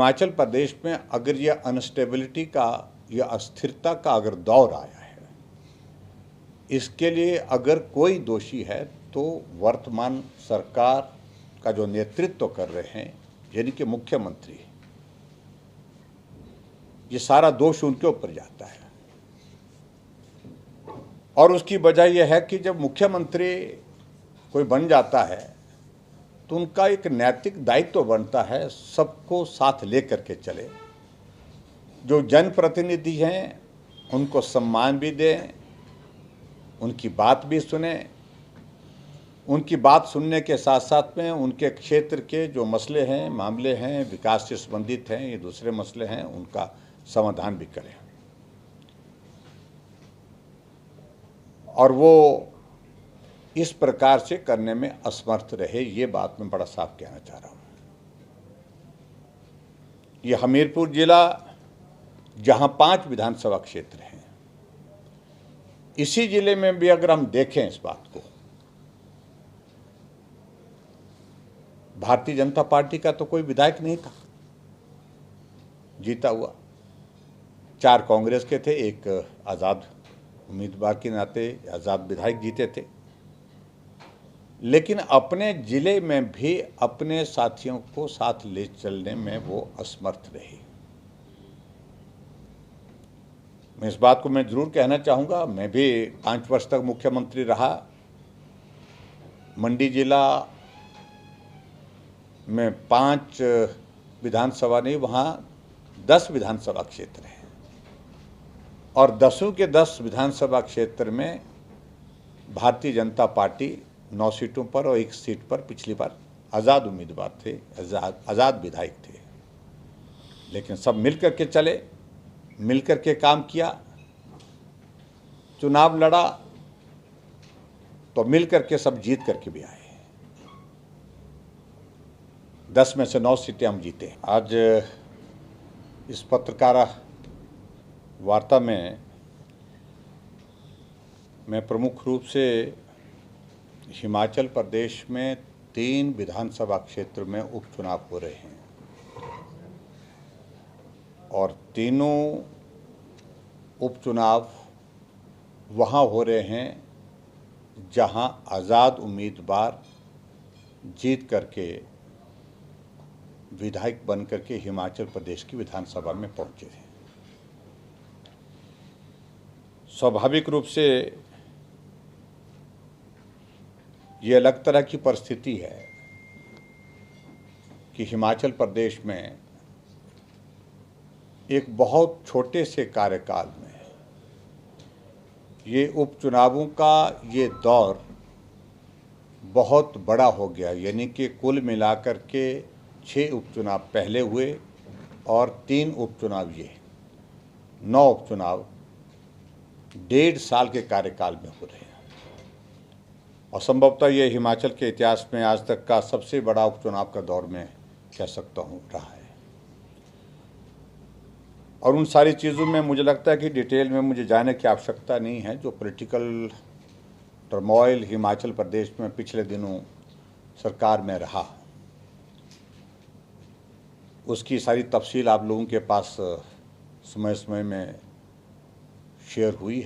हिमाचल प्रदेश में अगर यह अनस्टेबिलिटी का या अस्थिरता का अगर दौर आया है, इसके लिए अगर कोई दोषी है तो वर्तमान सरकार का जो नेतृत्व कर रहे हैं यानी कि मुख्यमंत्री, ये सारा दोष उनके ऊपर जाता है। और उसकी वजह यह है कि जब मुख्यमंत्री कोई बन जाता है तो उनका एक नैतिक दायित्व बनता है सबको साथ लेकर के चले, जो जनप्रतिनिधि हैं उनको सम्मान भी दें, उनकी बात भी सुने, उनकी बात सुनने के साथ साथ में उनके क्षेत्र के जो मसले हैं, मामले हैं, विकास से संबंधित हैं, ये दूसरे मसले हैं, उनका समाधान भी करें। और वो इस प्रकार से करने में असमर्थ रहे, ये बात मैं बड़ा साफ कहना चाह रहा हूँ। ये हमीरपुर जिला जहाँ 5 विधानसभा क्षेत्र हैं, इसी जिले में भी अगर हम देखें इस बात को, भारतीय जनता पार्टी का तो कोई विधायक नहीं था जीता हुआ। 4 कांग्रेस के थे, एक आज़ाद उम्मीदवार के नाते आज़ाद विधायक जीते थे। लेकिन अपने जिले में भी अपने साथियों को साथ ले चलने में वो असमर्थ रहे। मैं इस बात को मैं जरूर कहना चाहूँगा, मैं भी 5 वर्ष तक मुख्यमंत्री रहा। मंडी जिला में 5 विधानसभा नहीं, वहाँ 10 विधानसभा क्षेत्र हैं और 10 के 10 विधानसभा क्षेत्र में भारतीय जनता पार्टी 9 सीटों पर और 1 सीट पर पिछली बार आज़ाद उम्मीदवार थे, आज़ाद विधायक थे। लेकिन सब मिलकर के चले, मिलकर के काम किया, चुनाव लड़ा तो मिलकर के सब जीत करके भी आए। 10 में से 9 सीटें हम जीते। आज इस पत्रकार वार्ता में मैं प्रमुख रूप से हिमाचल प्रदेश में 3 विधानसभा क्षेत्र में उपचुनाव हो रहे हैं और तीनों उपचुनाव वहाँ हो रहे हैं जहाँ आज़ाद उम्मीदवार जीत करके विधायक बन करके हिमाचल प्रदेश की विधानसभा में पहुँचे हैं। स्वाभाविक रूप से ये अलग तरह की परिस्थिति है कि हिमाचल प्रदेश में एक बहुत छोटे से कार्यकाल में ये उपचुनावों का ये दौर बहुत बड़ा हो गया। यानी कि कुल मिलाकर के 6 उपचुनाव पहले हुए और 3 उपचुनाव ये, 9 उपचुनाव 1.5 साल के कार्यकाल में हो रहे हैं। और संभवतः ये हिमाचल के इतिहास में आज तक का सबसे बड़ा उपचुनाव का दौर में कह सकता हूँ रहा है। और उन सारी चीज़ों में मुझे लगता है कि डिटेल में मुझे जाने की आवश्यकता नहीं है। जो पॉलिटिकल टर्मोइल हिमाचल प्रदेश में पिछले दिनों सरकार में रहा, उसकी सारी तफसील आप लोगों के पास समय समय में शेयर हुई है।